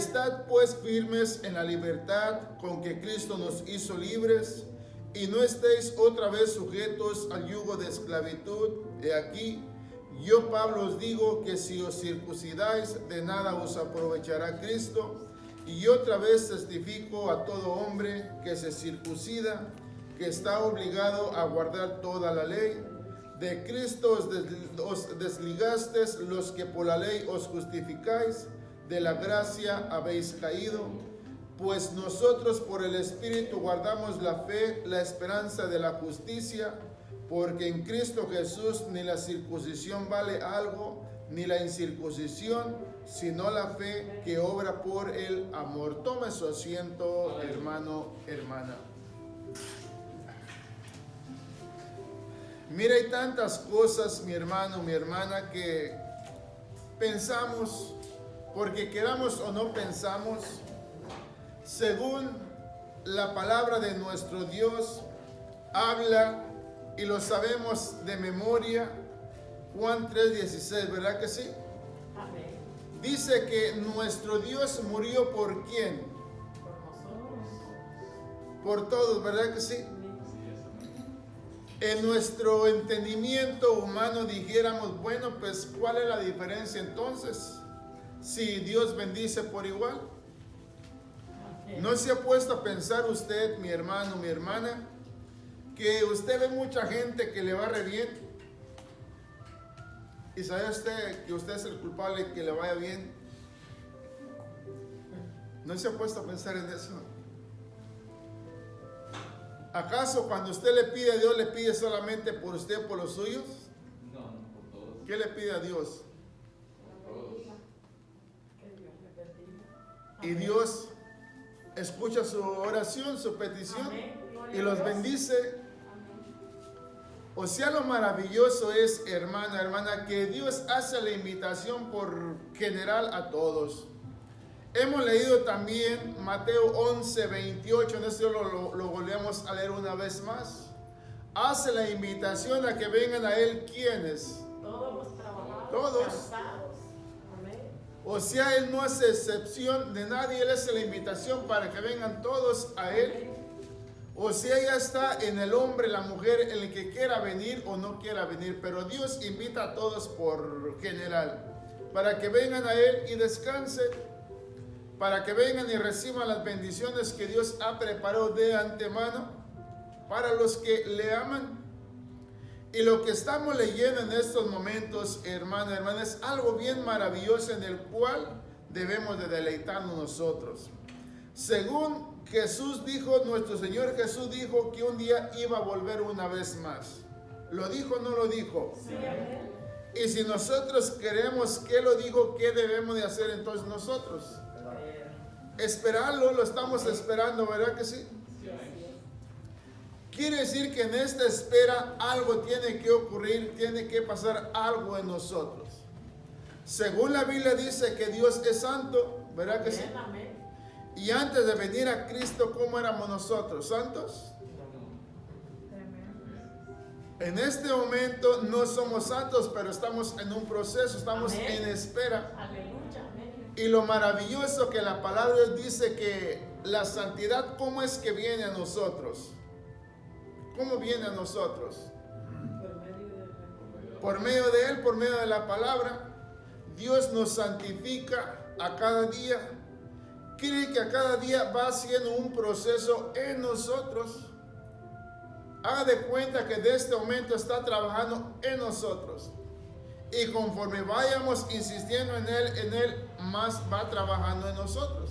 Estad pues firmes en la libertad con que Cristo nos hizo libres, y no estéis otra vez sujetos al yugo de esclavitud. He aquí, yo Pablo os digo que si os circuncidáis, de nada os aprovechará Cristo. Y otra vez testifico a todo hombre que se circuncida, que está obligado a guardar toda la ley. De Cristo os desligasteis los que por la ley os justificáis, de la gracia habéis caído. Pues nosotros por el Espíritu guardamos la fe, la esperanza de la justicia, porque en Cristo Jesús ni la circuncisión vale algo, ni la incircuncisión, sino la fe que obra por el amor. Tome su asiento, hermano, hermana. Mira, hay tantas cosas, mi hermano, mi hermana, que pensamos, porque queramos o no pensamos, según la palabra de nuestro Dios habla, y lo sabemos de memoria, Juan 3:16, ¿verdad que sí? Amén. Dice que nuestro Dios murió ¿por quién? Por nosotros. Por todos, ¿verdad que sí? En nuestro entendimiento humano dijéramos, bueno, pues ¿cuál es la diferencia entonces? Si Dios bendice por igual. ¿No se ha puesto a pensar usted, mi hermano, mi hermana, que usted ve mucha gente que le va re bien? ¿Y sabe usted que usted es el culpable que le vaya bien? ¿No se ha puesto a pensar en eso? ¿Acaso cuando usted le pide a Dios, le pide solamente por usted, por los suyos? No, por todos. ¿Qué le pide a Dios? Por todos. Que Dios le bendiga. Y Dios escucha su oración, su petición, Amén. Gloria y a los Dios. bendice. Amén. O sea, lo maravilloso es, hermana, hermana, que Dios hace la invitación por general a todos. Hemos leído también Mateo 11:28, en esto lo volvemos a leer una vez más. Hace la invitación a que vengan a Él, ¿quiénes? Todos los trabajadores. Todos. Cansados. Amén. O sea, Él no hace excepción de nadie, Él hace la invitación para que vengan todos a Él. O sea, ya está en el hombre, la mujer, en el que quiera venir o no quiera venir, pero Dios invita a todos por general, para que vengan a Él y descansen, para que vengan y reciban las bendiciones que Dios ha preparado de antemano para los que le aman. Y lo que estamos leyendo en estos momentos, hermano, hermana, es algo bien maravilloso en el cual debemos de deleitarnos nosotros. Según Jesús dijo, nuestro Señor Jesús dijo que un día iba a volver una vez más. ¿Lo dijo o no lo dijo? Sí, amén. Y si nosotros queremos que lo dijo, ¿qué debemos de hacer entonces nosotros? Esperarlo, lo estamos esperando, ¿verdad que sí? Sí, amén. Quiere decir que en esta espera algo tiene que ocurrir, tiene que pasar algo en nosotros. Según la Biblia dice que Dios es santo, ¿verdad que sí? Amén, amén. Y antes de venir a Cristo, ¿cómo éramos nosotros? ¿Santos? En este momento no somos santos, pero estamos en un proceso, estamos Amén. en espera. Aleluya, amén. Y lo maravilloso que la palabra de Dios dice que la santidad, ¿cómo es que viene a nosotros? ¿Cómo viene a nosotros? Por medio de Por medio de Él, por medio de la palabra. Dios nos santifica a cada día. Quiere que a cada día va haciendo un proceso en nosotros. Haga de cuenta que de este momento está trabajando en nosotros. Y conforme vayamos insistiendo en Él más va trabajando en nosotros.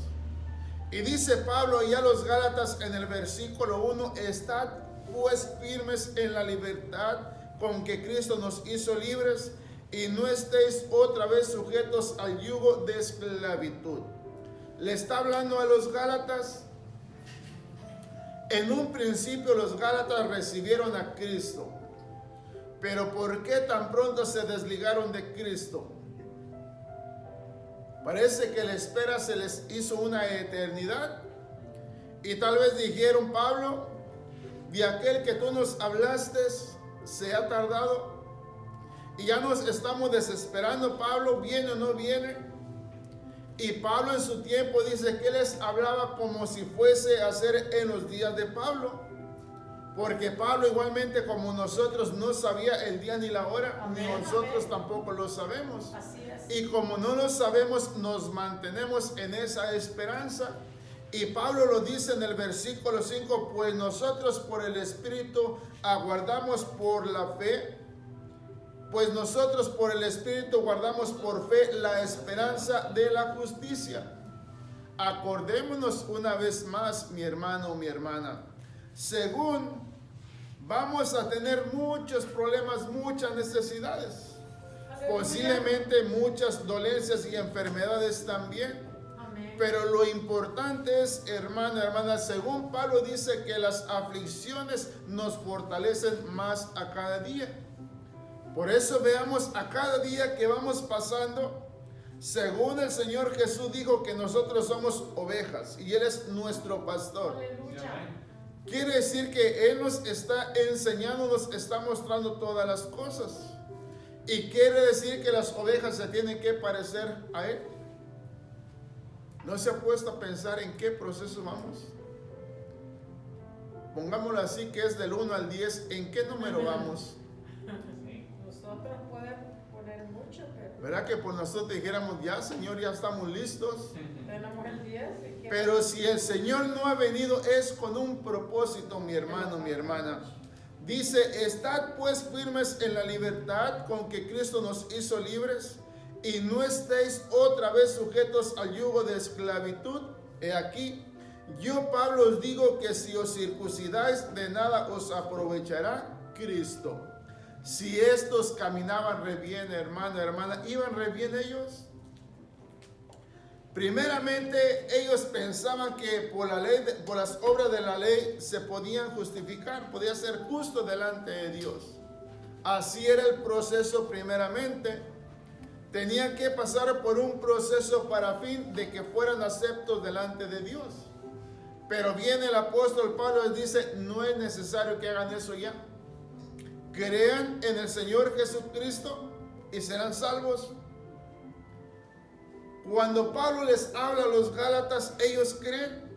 Y dice Pablo y a los Gálatas en el versículo 1, estad pues firmes en la libertad con que Cristo nos hizo libres, y no estéis otra vez sujetos al yugo de esclavitud. Le está hablando a los Gálatas. En un principio los Gálatas recibieron a Cristo, pero ¿por qué tan pronto se desligaron de Cristo? Parece que la espera se les hizo una eternidad, y tal vez dijeron, Pablo, de aquel que tú nos hablaste se ha tardado y ya nos estamos desesperando, Pablo, ¿viene o no viene? Y Pablo en su tiempo dice que les hablaba como si fuese a ser en los días de Pablo. Porque Pablo igualmente como nosotros no sabía el día ni la hora, Amén, ni nosotros amén. tampoco lo sabemos. Así es. Y como no lo sabemos, nos mantenemos en esa esperanza. Y Pablo lo dice en el versículo 5, pues nosotros por el Espíritu aguardamos por la fe. Pues nosotros por el Espíritu guardamos por fe la esperanza de la justicia. Acordémonos una vez más, mi hermano o mi hermana, según vamos a tener muchos problemas, muchas necesidades, Aleluya. posiblemente muchas dolencias y enfermedades también. Amén. Pero lo importante es, hermano, hermana, según Pablo dice que las aflicciones nos fortalecen más a cada día. Por eso veamos a cada día que vamos pasando, según el Señor Jesús dijo que nosotros somos ovejas y Él es nuestro pastor. Aleluya. Quiere decir que Él nos está enseñando, nos está mostrando todas las cosas. Y quiere decir que las ovejas se tienen que parecer a Él. ¿No se ha puesto a pensar en qué proceso vamos? Pongámoslo así, que es del 1 al 10, ¿en qué número vamos? Sí. Nosotros podemos poner mucho, pero ¿Verdad que por nosotros dijéramos, ya Señor, ya estamos listos? tenemos el 10. ¿Y qué? Pero si el Señor no ha venido es con un propósito, mi hermano, mi hermana. Dice, estad pues firmes en la libertad con que Cristo nos hizo libres y no estéis otra vez sujetos al yugo de esclavitud. He aquí, yo Pablo os digo que si os circuncidáis de nada os aprovechará Cristo. Si estos caminaban re bien, hermano, hermana, ¿iban re bien ellos? Primeramente, ellos pensaban que por la ley, por las obras de la ley se podían justificar, podía ser justo delante de Dios. Así era el proceso primeramente. Tenían que pasar por un proceso para fin de que fueran aceptos delante de Dios. Pero viene el apóstol Pablo y dice, no es necesario que hagan eso ya. Crean en el Señor Jesucristo y serán salvos. Cuando Pablo les habla a los Gálatas, ellos creen.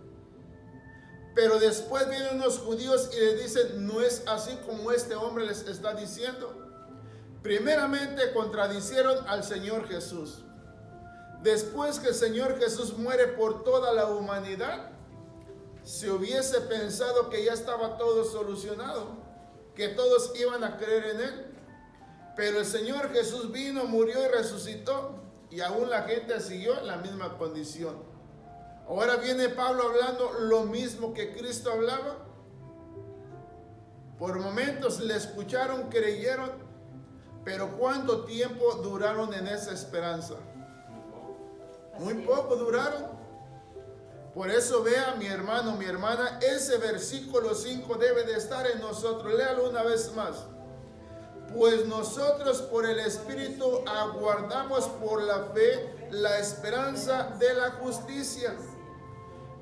Pero después vienen los judíos y les dicen, no es así como este hombre les está diciendo. Primeramente contradicieron al Señor Jesús. Después que el Señor Jesús muere por toda la humanidad, se hubiese pensado que ya estaba todo solucionado, que todos iban a creer en Él. Pero el Señor Jesús vino, murió y resucitó. Y aún la gente siguió en la misma condición. Ahora viene Pablo hablando lo mismo que Cristo hablaba. Por momentos le escucharon, creyeron, pero ¿cuánto tiempo duraron en esa esperanza? Muy poco duraron. Por eso vea, mi hermano, mi hermana, ese versículo 5 debe de estar en nosotros. Léalo una vez más. Pues nosotros por el Espíritu aguardamos por la fe la esperanza de la justicia.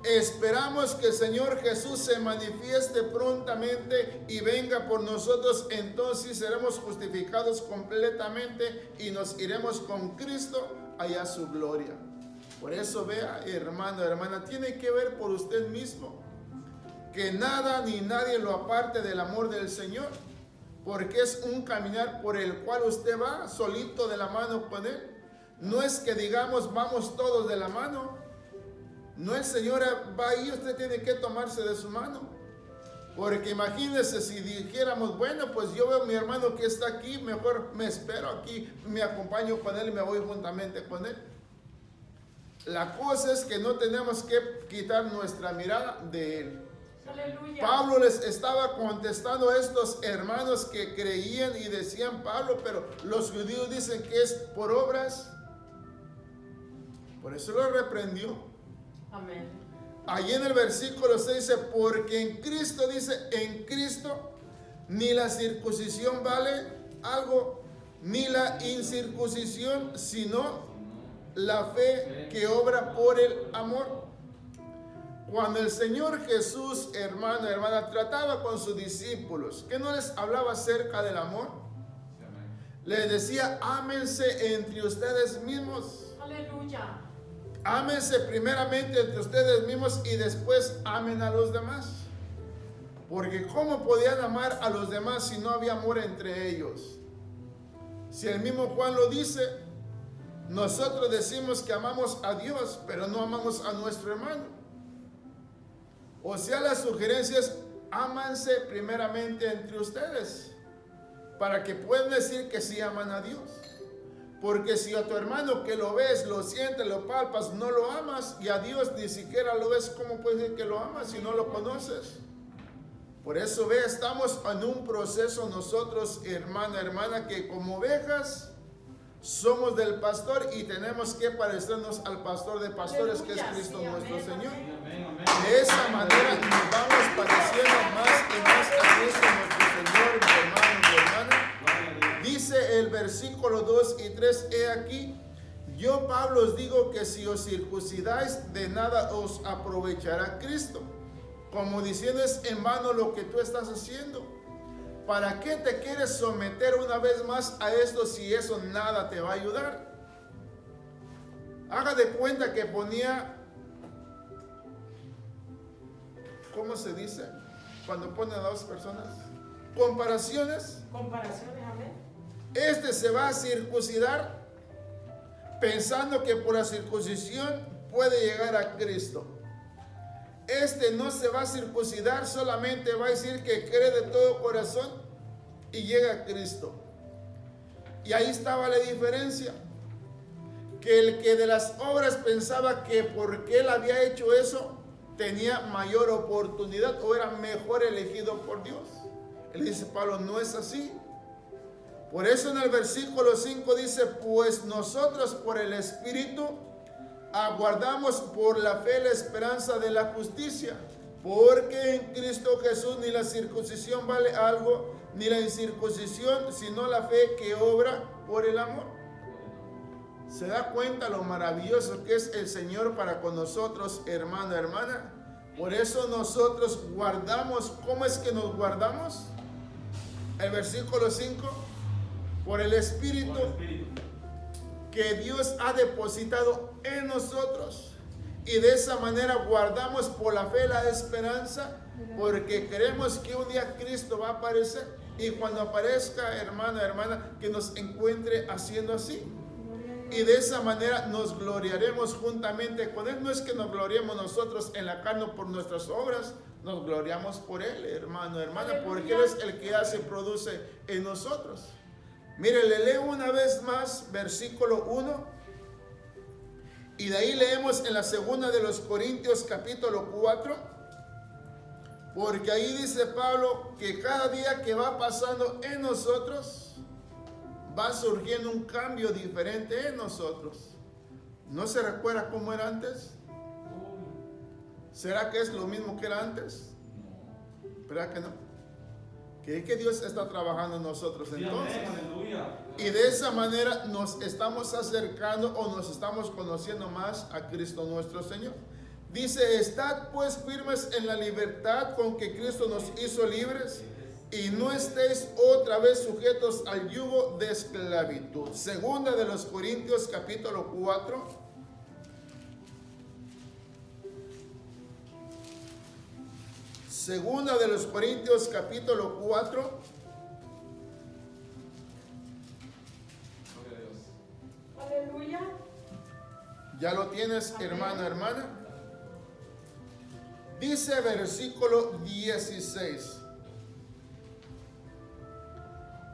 Esperamos que el Señor Jesús se manifieste prontamente y venga por nosotros. Entonces seremos justificados completamente y nos iremos con Cristo allá a su gloria. Por eso vea, hermano, hermana, tiene que ver por usted mismo. Que nada ni nadie lo aparte del amor del Señor. Porque es un caminar por el cual usted va solito de la mano con Él. No es que digamos vamos todos de la mano. No, el Señor va ahí, usted tiene que tomarse de su mano. Porque imagínese si dijéramos, bueno, pues yo veo a mi hermano que está aquí, mejor me espero aquí, me acompaño con Él y me voy juntamente con Él. La cosa es que no tenemos que quitar nuestra mirada de Él. Aleluya. Pablo les estaba contestando a estos hermanos que creían y decían, Pablo, pero los judíos dicen que es por obras. Por eso lo reprendió. Amén. Allí en el versículo 6 dice, porque en Cristo, dice, en Cristo ni la circuncisión vale algo, ni la incircuncisión, sino la fe que obra por el amor. Cuando el Señor Jesús, hermano, hermana, trataba con sus discípulos, que no les hablaba acerca del amor, les decía, ámense entre ustedes mismos. Aleluya. Ámense primeramente entre ustedes mismos y después amen a los demás. Porque ¿cómo podían amar a los demás si no había amor entre ellos? Si el mismo Juan lo dice, nosotros decimos que amamos a Dios, pero no amamos a nuestro hermano. O sea, la sugerencia es, ámanse primeramente entre ustedes, para que puedan decir que sí aman a Dios. Porque si a tu hermano que lo ves, lo sientes, lo palpas, no lo amas, y a Dios ni siquiera lo ves, ¿cómo puedes decir que lo amas si no lo conoces? Por eso ve, estamos en un proceso nosotros, hermana, que como ovejas somos del pastor y tenemos que parecernos al pastor de pastores, que es Cristo nuestro Señor. De esa manera nos vamos pareciendo más y más a Cristo nuestro Señor, mi hermano. Dice el versículo 2 y 3, he aquí, yo Pablo os digo que si os circuncidáis, de nada os aprovechará Cristo. Como diciendo, es en vano lo que tú estás haciendo. ¿Para qué te quieres someter una vez más a esto si eso nada te va a ayudar? Haga de cuenta que ponía, ¿cómo se dice? Cuando pone a dos personas, comparaciones. Comparaciones, amén. Este se va a circuncidar pensando que por la circuncisión puede llegar a Cristo. Este no se va a circuncidar, solamente va a decir que cree de todo corazón y llega a Cristo. Y ahí estaba la diferencia. Que el que de las obras pensaba que porque él había hecho eso, tenía mayor oportunidad o era mejor elegido por Dios. Él dice, Pablo, no es así. Por eso en el versículo 5 dice, pues nosotros por el Espíritu aguardamos por la fe la esperanza de la justicia, porque en Cristo Jesús ni la circuncisión vale algo, ni la incircuncisión, sino la fe que obra por el amor. ¿Se da cuenta lo maravilloso que es el Señor para con nosotros, hermano, hermana? Por eso nosotros guardamos. ¿Cómo es que nos guardamos? El versículo 5, por el Espíritu que Dios ha depositado en nosotros, y de esa manera guardamos por la fe la esperanza, porque creemos que un día Cristo va a aparecer, y cuando aparezca, hermano, hermana, que nos encuentre haciendo así, y de esa manera nos gloriaremos juntamente con Él. No es que nos gloriemos nosotros en la carne por nuestras obras, nos gloriamos por Él, hermano, hermana, porque Él es el que hace, produce en nosotros. Mire, le leo una vez más versículo 1 y de ahí leemos en la segunda de los Corintios capítulo 4, porque ahí dice Pablo que cada día que va pasando en nosotros va surgiendo un cambio diferente en nosotros. ¿No se recuerda cómo era antes? ¿Será que es lo mismo que era antes? ¿Verdad que no? Que Dios está trabajando en nosotros entonces. Y de esa manera nos estamos acercando o nos estamos conociendo más a Cristo nuestro Señor. Dice, estad pues firmes en la libertad con que Cristo nos hizo libres, y no estéis otra vez sujetos al yugo de esclavitud. Segunda de los Corintios capítulo 4. Segunda de los Corintios capítulo 4. Aleluya. ¿Ya lo tienes, hermano, hermana? Dice versículo 16.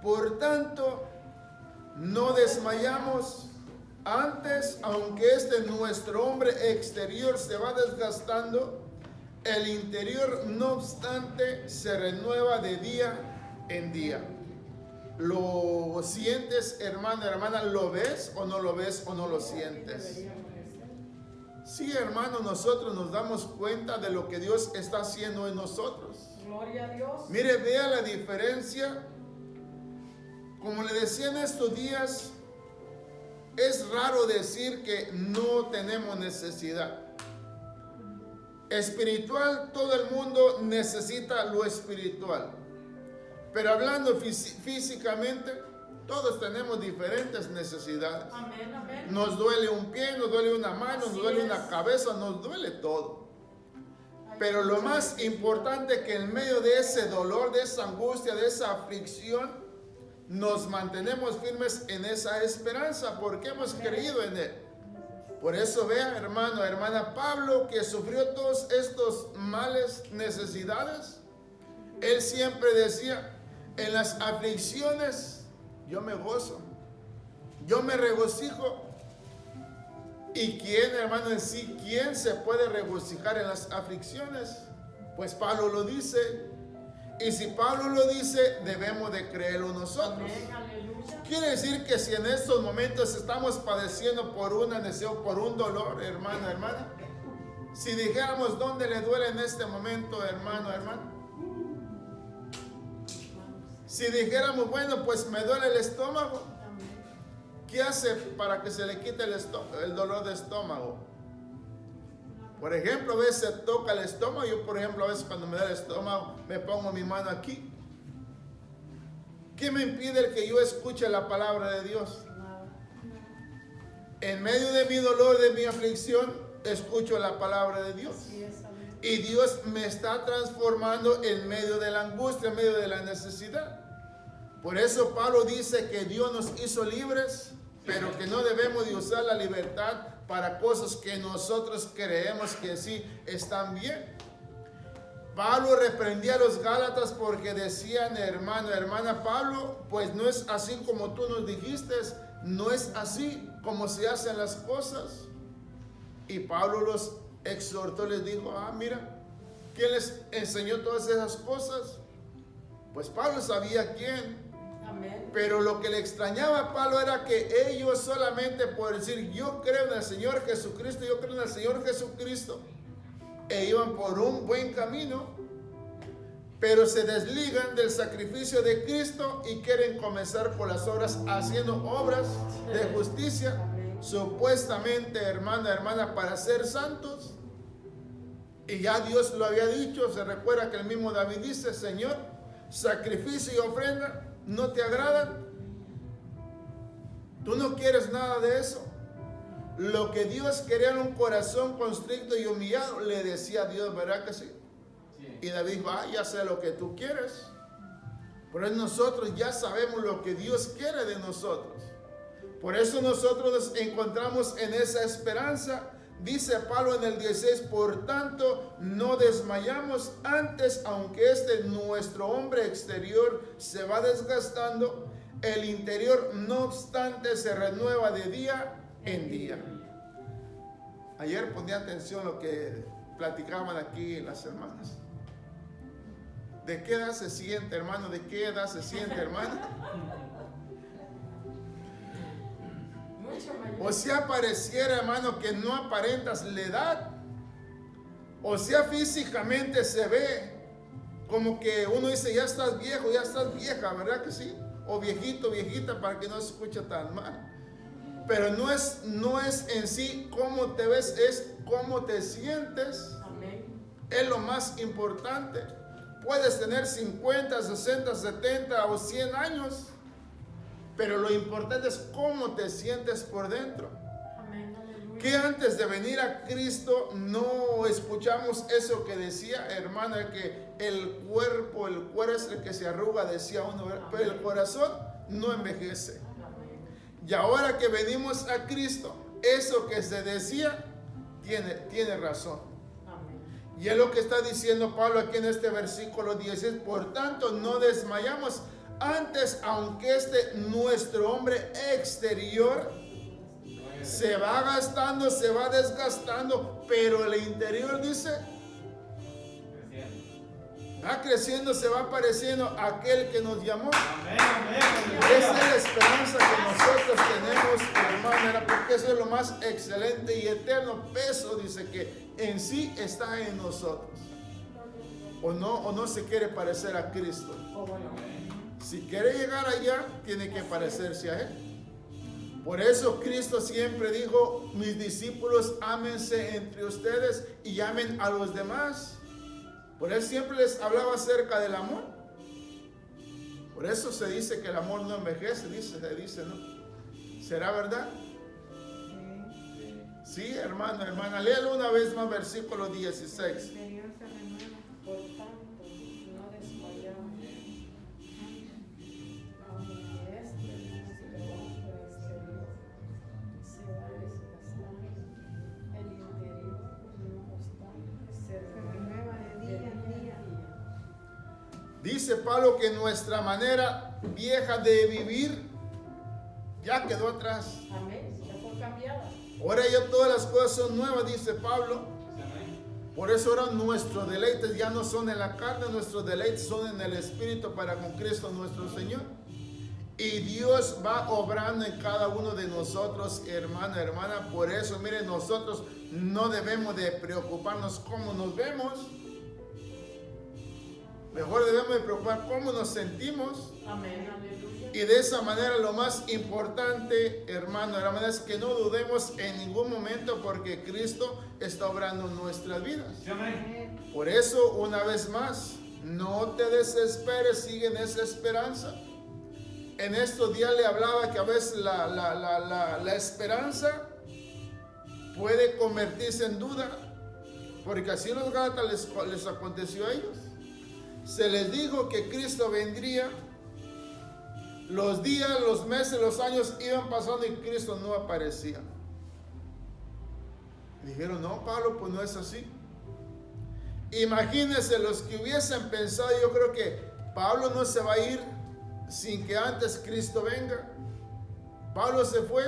Por tanto, no desmayamos. Antes, aunque nuestro hombre exterior se va desgastando, el interior, no obstante, se renueva de día en día. ¿Lo sientes, hermano, hermana? ¿Lo ves o no lo ves o no lo sientes? Sí, hermano, nosotros nos damos cuenta de lo que Dios está haciendo en nosotros. Gloria a Dios. Mire, vea la diferencia. Como le decía en estos días, es raro decir que no tenemos necesidad. Espiritual, todo el mundo necesita lo espiritual. Pero hablando físicamente, Todos tenemos diferentes necesidades. Amén, amén. Nos duele un pie, nos duele una mano, nos Así duele es. una cabeza, nos duele todo. Ay, Pero lo muchas más veces. importante es que en medio de ese dolor, de esa angustia, de esa aflicción, nos mantenemos firmes en esa esperanza porque hemos creído en Él. Por eso vea, hermano, hermana, Pablo, que sufrió todos estos males, necesidades, él siempre decía, en las aflicciones yo me gozo, yo me regocijo. ¿Y quién, hermano, en sí, quién se puede regocijar en las aflicciones? Pues Pablo lo dice. Y si Pablo lo dice, debemos de creerlo nosotros. Amén, aleluya. Quiere decir que si en estos momentos estamos padeciendo por una necesidad, por un dolor, hermano, hermana, si dijéramos dónde le duele en este momento, hermano, hermana, si dijéramos, bueno, pues me duele el estómago, Amén. ¿qué hace para que se le quite el dolor de estómago? Por ejemplo, a veces se toca el estómago. Yo, por ejemplo, a veces cuando me da el estómago, me pongo mi mano aquí. ¿Qué me impide el que yo escuche la palabra de Dios? Nada. En medio de mi dolor, de mi aflicción, escucho la palabra de Dios. Así es, amén. Y Dios me está transformando en medio de la angustia, en medio de la necesidad. Por eso Pablo dice que Dios nos hizo libres, pero que no debemos de usar la libertad para cosas que nosotros creemos que sí están bien. Pablo reprendía a los Gálatas porque decían, hermano, hermana, Pablo, pues no es así como tú nos dijiste, no es así como se hacen las cosas. Y Pablo los exhortó, les dijo, mira, ¿quién les enseñó todas esas cosas? Pues Pablo sabía quién. Amén. Pero lo que le extrañaba a Pablo era que ellos solamente por decir yo creo en el Señor Jesucristo, yo creo en el Señor Jesucristo, e iban por un buen camino, pero se desligan del sacrificio de Cristo y quieren comenzar por las obras, haciendo obras de justicia, supuestamente, hermana, hermana, para ser santos. Y ya Dios lo había dicho. Se recuerda que el mismo David dice, Señor, sacrificio y ofrenda no te agradan. Tú no quieres nada de eso. Lo que Dios quería era un corazón constricto y humillado. Le decía a Dios, ¿verdad que sí? Sí. Y David va, ya sé lo que tú quieres. Pero nosotros ya sabemos lo que Dios quiere de nosotros. Por eso nosotros nos encontramos en esa esperanza. Dice Pablo en el 16, por tanto no desmayamos antes, aunque nuestro hombre exterior se va desgastando, el interior no obstante se renueva de día en día. Ayer ponía atención a lo que platicaban aquí las hermanas. ¿De qué edad se siente, hermano? ¿De qué edad se siente, hermana? Mucho mayor. O sea, pareciera, hermano, que no aparentas la edad. O sea, físicamente se ve como que uno dice, ya estás viejo, ya estás vieja, ¿verdad que sí? O viejito, viejita, para que no se escuche tan mal. Pero no es en sí cómo te ves, es cómo te sientes. Amén. Es lo más importante. Puedes tener 50, 60, 70 o 100 años, pero lo importante es cómo te sientes por dentro. Amén, aleluya. Que antes de venir a Cristo no escuchamos eso que decía, hermana, que el cuerpo es el que se arruga, decía uno, pero el corazón no envejece. Amén. Y ahora que venimos a Cristo, eso que se decía tiene razón. Amén. Y es lo que está diciendo Pablo aquí en este versículo 16. Por tanto, no desmayamos antes, aunque nuestro hombre exterior se va gastando, se va desgastando, pero el interior dice, va creciendo, se va apareciendo aquel que nos llamó. Amén, amén, Esa es aleluya. la esperanza que nosotros tenemos, hermana, porque eso es lo más excelente y eterno peso, dice, que en sí está en nosotros. O no se quiere parecer a Cristo. Oh, bueno. Si quiere llegar allá, tiene que parecerse a Él. Por eso Cristo siempre dijo, mis discípulos, ámense entre ustedes y amen a los demás. Por eso siempre les hablaba acerca del amor. Por eso se dice que el amor no envejece, se dice, ¿no? ¿Será verdad? Sí, hermano, hermana. Léelo una vez más, versículo 16. Por tanto, no desmayamos, aunque nuestro hombre exterior se va desgastando, el interior, no obstante, se renueva de día en día. Dice Pablo que nuestra manera vieja de vivir ya quedó atrás. Amén, ya fue cambiada. Ahora ya todas las cosas son nuevas, dice Pablo. Amén. Por eso ahora nuestros deleites ya no son en la carne, nuestros deleites son en el Espíritu para con Cristo nuestro Señor. Y Dios va obrando en cada uno de nosotros, hermano, hermana. Por eso, miren, nosotros no debemos de preocuparnos cómo nos vemos. Mejor debemos de preocupar cómo nos sentimos. Amén, aleluya. Y de esa manera lo más importante, hermano, hermana, es que no dudemos en ningún momento porque Cristo está obrando en nuestras vidas. Amén. Por eso, una vez más, no te desesperes, sigue en esa esperanza. En estos días le hablaba que a veces la esperanza puede convertirse en duda, porque así a los Gálatas les aconteció a ellos. Se les dijo que Cristo vendría. Los días, los meses, los años iban pasando y Cristo no aparecía. Y dijeron, no, Pablo, pues no es así. Imagínense los que hubiesen pensado, yo creo que Pablo no se va a ir sin que antes Cristo venga. Pablo se fue.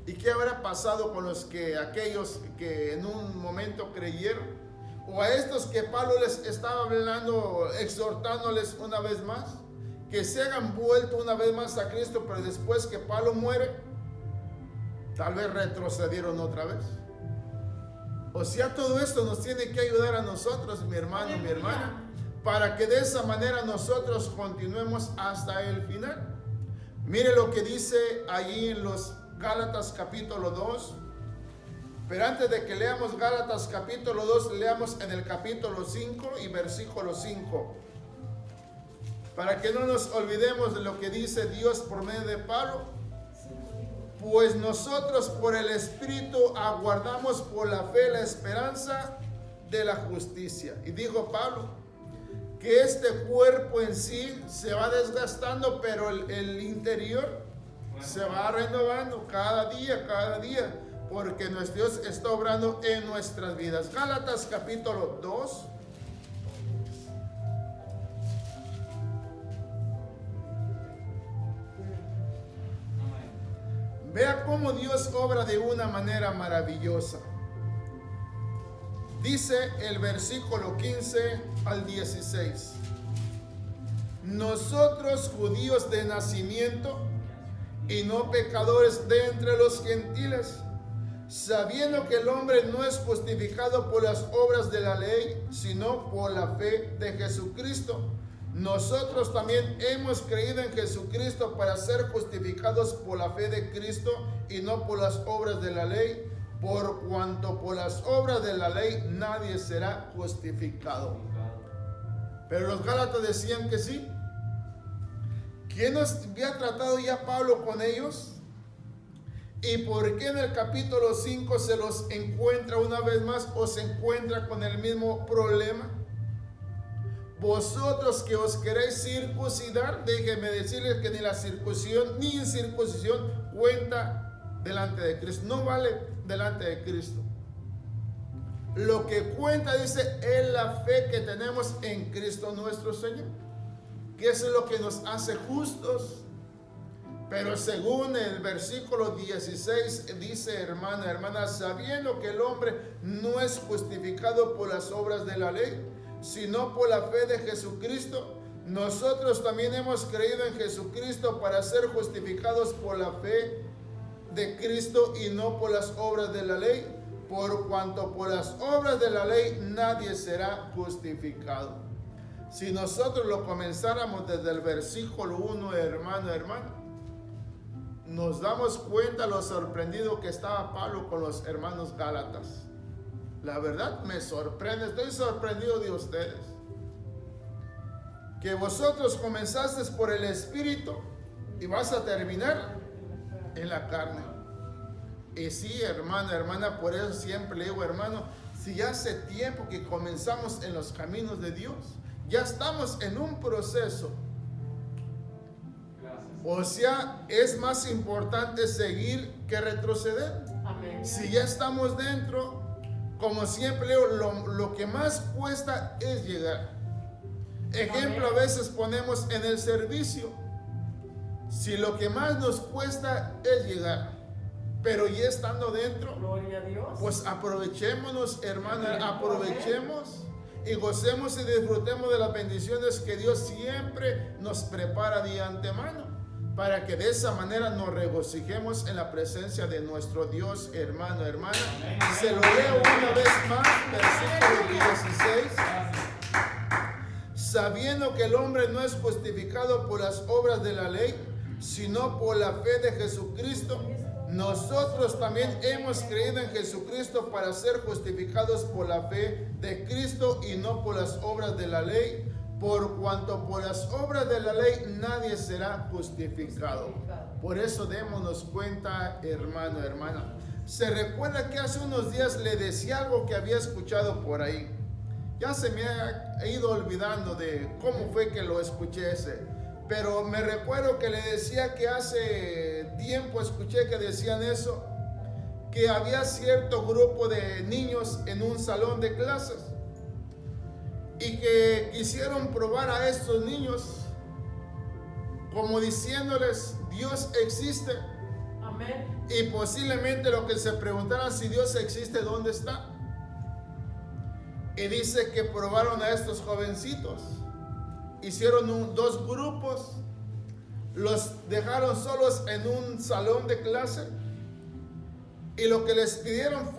¿Y qué habrá pasado con aquellos que en un momento creyeron? O a estos que Pablo les estaba hablando, exhortándoles una vez más, que se hayan vuelto una vez más a Cristo, pero después que Pablo muere, tal vez retrocedieron otra vez. O sea, todo esto nos tiene que ayudar a nosotros, mi hermano, mi hermana, para que de esa manera nosotros continuemos hasta el final. Mire lo que dice allí en los Gálatas capítulo 2. Pero antes de que leamos Gálatas capítulo 2, leamos en el capítulo 5 y versículo 5. Para que no nos olvidemos de lo que dice Dios por medio de Pablo. Pues nosotros por el Espíritu aguardamos por la fe la esperanza de la justicia. Y dijo Pablo que este cuerpo en sí se va desgastando, pero el interior se va renovando cada día, porque nuestro Dios está obrando en nuestras vidas. Gálatas capítulo 2. Vea cómo Dios obra de una manera maravillosa. Dice el versículo 15 al 16. Nosotros judíos de nacimiento y no pecadores de entre los gentiles, sabiendo que el hombre no es justificado por las obras de la ley, sino por la fe de Jesucristo. Nosotros también hemos creído en Jesucristo para ser justificados por la fe de Cristo y no por las obras de la ley, por cuanto por las obras de la ley nadie será justificado. Pero los Gálatas decían que sí. ¿Quién nos había tratado ya Pablo con ellos? ¿Y por qué en el capítulo 5 se los encuentra una vez más o se encuentra con el mismo problema? Vosotros que os queréis circuncidar, déjenme decirles que ni la circuncisión ni incircuncisión cuenta delante de Cristo. No vale delante de Cristo. Lo que cuenta, dice, es la fe que tenemos en Cristo nuestro Señor, que eso es lo que nos hace justos. Pero según el versículo 16 dice, hermano, hermana, sabiendo que el hombre no es justificado por las obras de la ley, sino por la fe de Jesucristo, nosotros también hemos creído en Jesucristo para ser justificados por la fe de Cristo y no por las obras de la ley, por cuanto por las obras de la ley nadie será justificado. Si nosotros lo comenzáramos desde el versículo 1, hermano, hermana, nos damos cuenta lo sorprendido que estaba Pablo con los hermanos Gálatas. La verdad me sorprende, estoy sorprendido de ustedes. que vosotros comenzasteis por el Espíritu y vas a terminar en la carne. Y sí, hermano, hermana, por eso siempre le digo, hermano, si ya hace tiempo que comenzamos en los caminos de Dios, ya estamos en un proceso. O sea, es más importante seguir que retroceder. Amén. Si ya estamos dentro, como siempre leo, lo que más cuesta es llegar. Ejemplo, a veces ponemos en el servicio, si lo que más nos cuesta es llegar, pero ya estando dentro, Gloria a Dios. pues aprovechémonos, hermana, aprovechemos y gocemos y disfrutemos de las bendiciones que Dios siempre nos prepara de antemano, para que de esa manera nos regocijemos en la presencia de nuestro Dios, hermano, hermana. Se lo leo una vez más, versículo 16. Sabiendo que el hombre no es justificado por las obras de la ley, sino por la fe de Jesucristo, nosotros también hemos creído en Jesucristo para ser justificados por la fe de Cristo y no por las obras de la ley, por cuanto por las obras de la ley nadie será justificado. Por eso démonos cuenta, hermano, hermana. Se recuerda que hace unos días le decía algo que había escuchado por ahí. Ya se me ha ido olvidando de cómo fue que lo escuché ese. Pero me recuerdo que le decía que hace tiempo escuché que decían eso, que había cierto grupo de niños en un salón de clases y que quisieron probar a estos niños como diciéndoles, Dios existe. Amén. Y posiblemente lo que se preguntaran, si Dios existe, ¿dónde está? Y dice que probaron a estos jovencitos. Hicieron dos grupos, los dejaron solos en un salón de clase y lo que les pidieron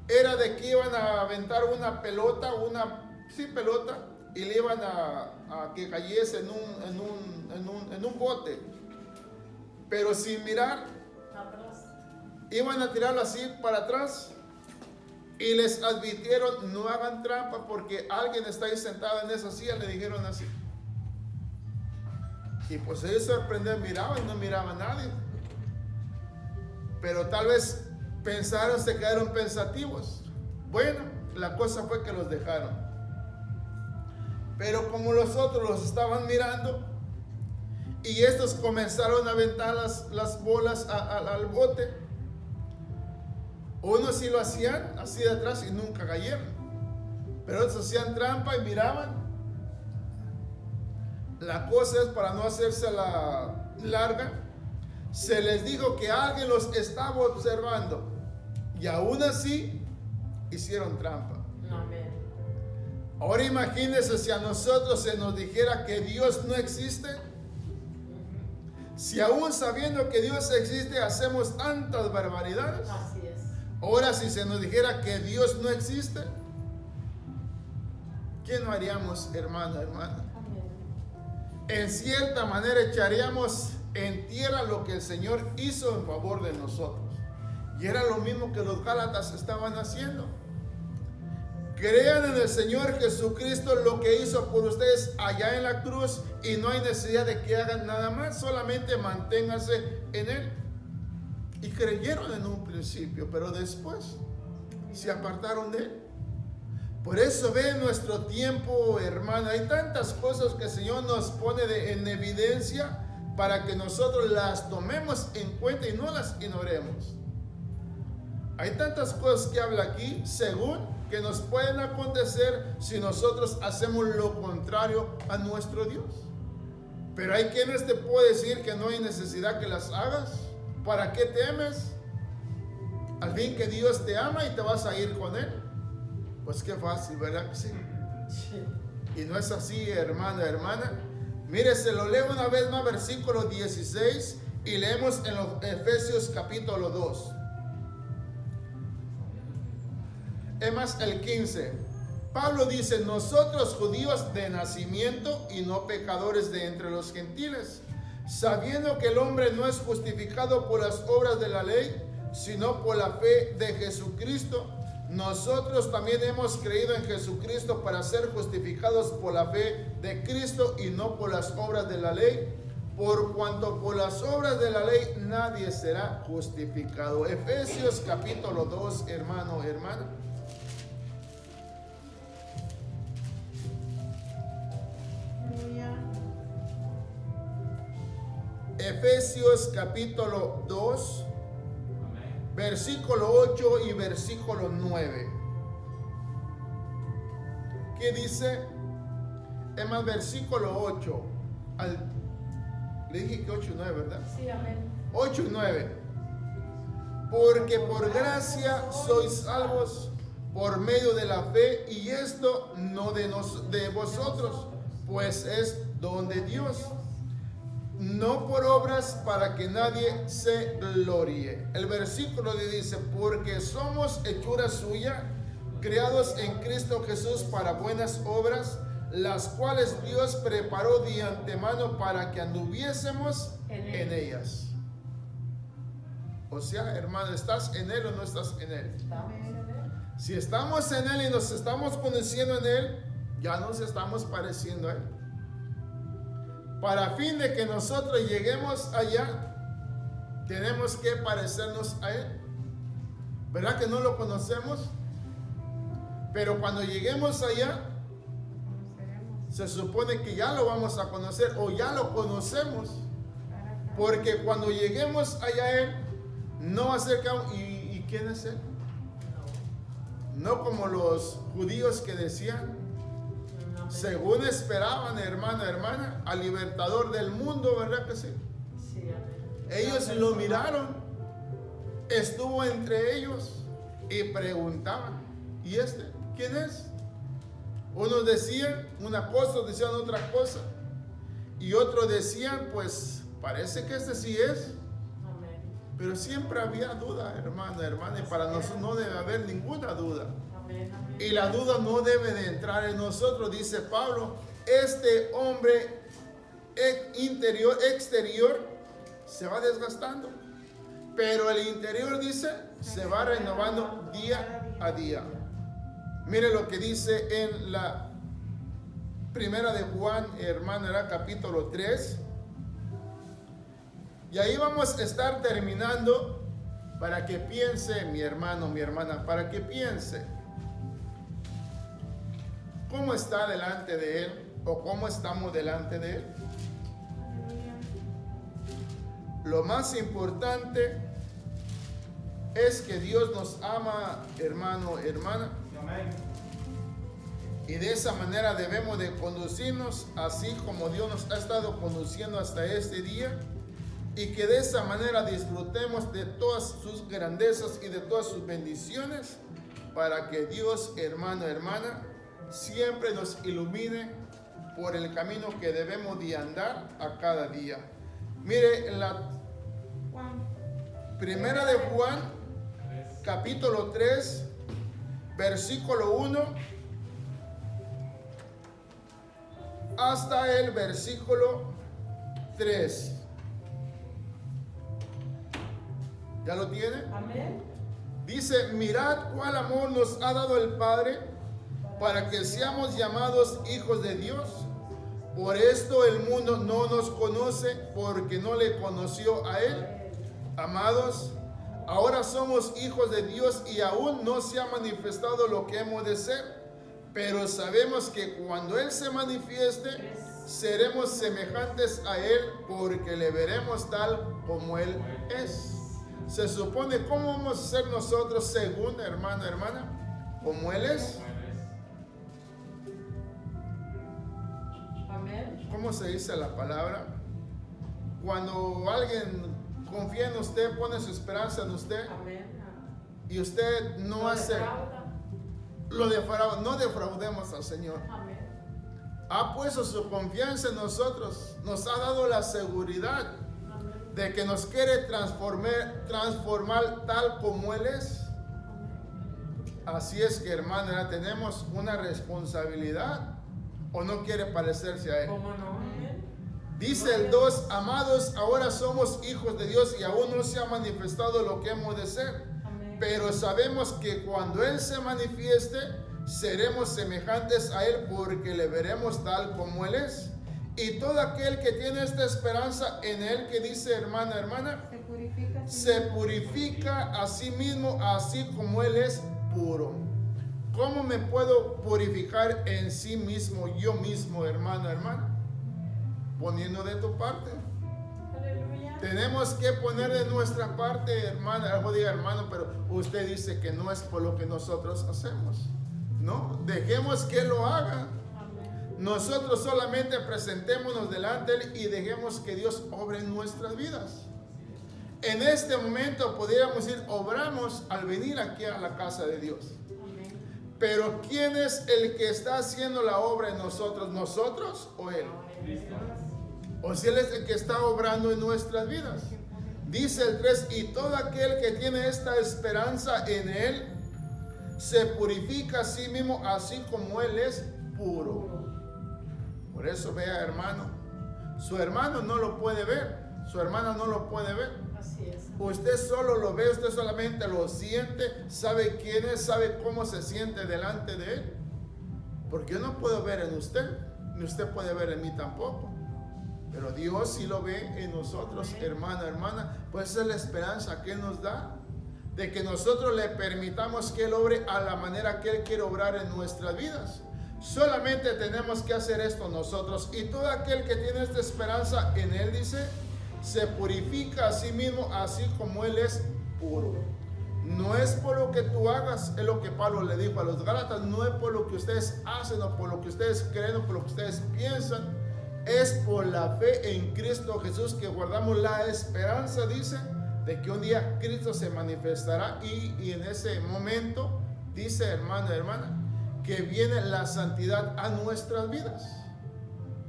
era de que iban a aventar una pelota, pelota, y le iban a que cayese en un bote, pero sin mirar, Atrás. iban a tirarlo así para atrás. Y les advirtieron, no hagan trampa porque alguien está ahí sentado en esa silla, le dijeron así. Y pues ellos sorprendieron, miraban y no miraba a nadie. Pero tal vez pensaron, se quedaron pensativos. Bueno, la cosa fue que los dejaron. Pero como los otros los estaban mirando, y estos comenzaron a aventar las bolas al bote, unos sí lo hacían así de atrás y nunca cayeron, pero otros hacían trampa y miraban. La cosa es, para no hacerse la larga, se les dijo que alguien los estaba observando y aún así hicieron trampa. Amén. Ahora imagínense si a nosotros se nos dijera que Dios no existe. Si aún sabiendo que Dios existe hacemos tantas barbaridades. Así es. Ahora si se nos dijera que Dios no existe, ¿qué no haríamos, hermano, hermana? Amén. En cierta manera echaríamos en tierra lo que el Señor hizo en favor de nosotros. Y era lo mismo que los Gálatas estaban haciendo. Crean en el Señor Jesucristo, lo que hizo por ustedes allá en la cruz, y no hay necesidad de que hagan nada más, solamente manténganse en Él. Y creyeron en un principio, pero después se apartaron de Él. Por eso ve nuestro tiempo, hermana, hay tantas cosas que el Señor nos pone en evidencia para que nosotros las tomemos en cuenta y no las ignoremos. Hay tantas cosas que habla aquí, según que nos pueden acontecer si nosotros hacemos lo contrario a nuestro Dios. Pero hay quienes te pueden decir que no hay necesidad que las hagas. ¿Para qué temes? Al fin que Dios te ama y te vas a ir con Él. Pues qué fácil, ¿verdad que sí? Y no es así, hermana, hermana. Mire, se lo leo una vez más, versículo 16, y leemos en los Efesios capítulo 2. Es más, el 15. Pablo dice, nosotros judíos de nacimiento y no pecadores de entre los gentiles, sabiendo que el hombre no es justificado por las obras de la ley, sino por la fe de Jesucristo, nosotros también hemos creído en Jesucristo para ser justificados por la fe de Cristo y no por las obras de la ley, por cuanto por las obras de la ley nadie será justificado. Efesios capítulo 2, hermano, hermana. Aleluya. Efesios capítulo 2, Amén. versículo 8 y versículo 9. ¿Qué dice? Es más, versículo 8. Le dije que 8 y 9, ¿verdad? Sí, amén. 8 y 9. Porque por gracia sois salvos por medio de la fe, y esto no de vosotros, pues es don de Dios, no por obras, para que nadie se gloríe. El versículo dice: porque somos hechura suya, creados en Cristo Jesús para buenas obras, las cuales Dios preparó de antemano para que anduviésemos en ellas. O sea, hermano, ¿estás en Él o no estás en Él? Si estamos en Él y nos estamos conociendo en Él, ya nos estamos pareciendo a Él. Para fin de que nosotros lleguemos allá, tenemos que parecernos a Él. ¿Verdad que no lo conocemos? Pero cuando lleguemos allá, se supone que ya lo vamos a conocer o ya lo conocemos. Porque cuando lleguemos allá a Él, no va a ser que... ¿Y quién es Él? No como los judíos que decían, según esperaban, hermana, al libertador del mundo, ¿verdad que sí? Sí, amén. Ellos lo miraron, estuvo entre ellos y preguntaban: ¿y este quién es? Unos decían una cosa, otros decían otra cosa, y otros decían: pues parece que este sí es. Amén. Pero siempre había duda, hermana, y para nosotros no debe haber ninguna duda. Amén, amén. Y la duda no debe de entrar en nosotros, dice Pablo. Este hombre exterior se va desgastando, pero el interior, dice, se va renovando día a día. Mire lo que dice en la primera de Juan, hermano, era capítulo 3. Y ahí vamos a estar terminando, para que piense, mi hermano, mi hermana, para que piense cómo está delante de Él o cómo estamos delante de Él. Lo más importante es que Dios nos ama, hermano, hermana. Amén. Y de esa manera debemos de conducirnos, así como Dios nos ha estado conduciendo hasta este día. Y que de esa manera disfrutemos de todas sus grandezas y de todas sus bendiciones, para que Dios, hermano, hermana, siempre nos ilumine por el camino que debemos de andar a cada día. Mire, en la primera de Juan, capítulo 3, versículo 1 hasta el versículo 3. ¿Ya lo tiene? Amén. Dice: mirad cuál amor nos ha dado el Padre, para que seamos llamados hijos de Dios. Por esto el mundo no nos conoce, porque no le conoció a Él. Amados, ahora somos hijos de Dios, y aún no se ha manifestado lo que hemos de ser. Pero sabemos que cuando Él se manifieste, seremos semejantes a Él, porque le veremos tal como Él es. Se supone, ¿cómo vamos a ser nosotros según, hermano, hermana? Como Él es. Amén. ¿Cómo se dice la palabra? Cuando alguien confía en usted, pone su esperanza en usted, Amén. y usted no hace lo defrauda, no defraudemos al Señor. Amén. Ha puesto su confianza en nosotros, nos ha dado la seguridad de que nos quiere transformar tal como Él es. Así es que, hermana, tenemos una responsabilidad, o no quiere parecerse a Él. ¿Cómo no? Dice el 2: amados, ahora somos hijos de Dios, y aún no se ha manifestado lo que hemos de ser. Amén. Pero sabemos que cuando Él se manifieste, seremos semejantes a Él porque le veremos tal como Él es. Y todo aquel que tiene esta esperanza en Él, que dice hermana, se purifica a sí mismo, así como Él es puro. ¿Cómo me puedo purificar en sí mismo, yo mismo, hermana? Poniendo de tu parte. Aleluya. Tenemos que poner de nuestra parte, hermana. Algo diga, hermano, pero usted dice que no es por lo que nosotros hacemos. No, dejemos que lo haga. Amén. Nosotros solamente presentémonos delante de Él y dejemos que Dios obre en nuestras vidas. En este momento podríamos decir, obramos al venir aquí a la casa de Dios. Amén. Pero ¿quién es el que está haciendo la obra en nosotros? ¿Nosotros o Él? O si Él es el que está obrando en nuestras vidas. Dice el 3, y todo aquel que tiene esta esperanza en Él, se purifica a sí mismo, así como Él es puro. Por eso vea, hermano, su hermano no lo puede ver, su hermana no lo puede ver. Así es. Usted solo lo ve, usted solamente lo siente, sabe quién es, sabe cómo se siente delante de Él. Porque yo no puedo ver en usted, ni usted puede ver en mí tampoco. Pero Dios sí lo ve en nosotros, hermana. Pues esa es la esperanza que Él nos da, de que nosotros le permitamos que Él obre a la manera que Él quiere obrar en nuestras vidas. Solamente tenemos que hacer esto nosotros. Y todo aquel que tiene esta esperanza en Él, dice, se purifica a sí mismo, así como Él es puro. No es por lo que tú hagas, es lo que Pablo le dijo a los Gálatas, no es por lo que ustedes hacen o por lo que ustedes creen o por lo que ustedes piensan, es por la fe en Cristo Jesús que guardamos la esperanza, dice, de que un día Cristo se manifestará y en ese momento, dice hermana, que viene la santidad a nuestras vidas.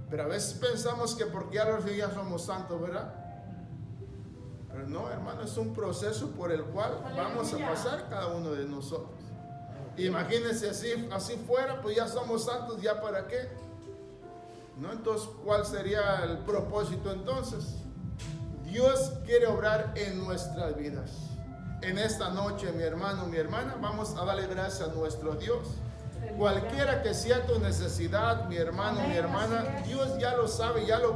Pero a veces pensamos que porque ya somos santos, ¿verdad? Pero no, hermano, es un proceso por el cual vamos a pasar cada uno de nosotros. Imagínense así fuera, pues ya somos santos, ¿ya para qué? ¿No? Entonces, ¿cuál sería el propósito entonces? Dios quiere obrar en nuestras vidas. En esta noche, mi hermano, mi hermana, vamos a darle gracias a nuestro Dios. Cualquiera que sea tu necesidad, mi hermano, mi hermana, Dios ya lo sabe, ya lo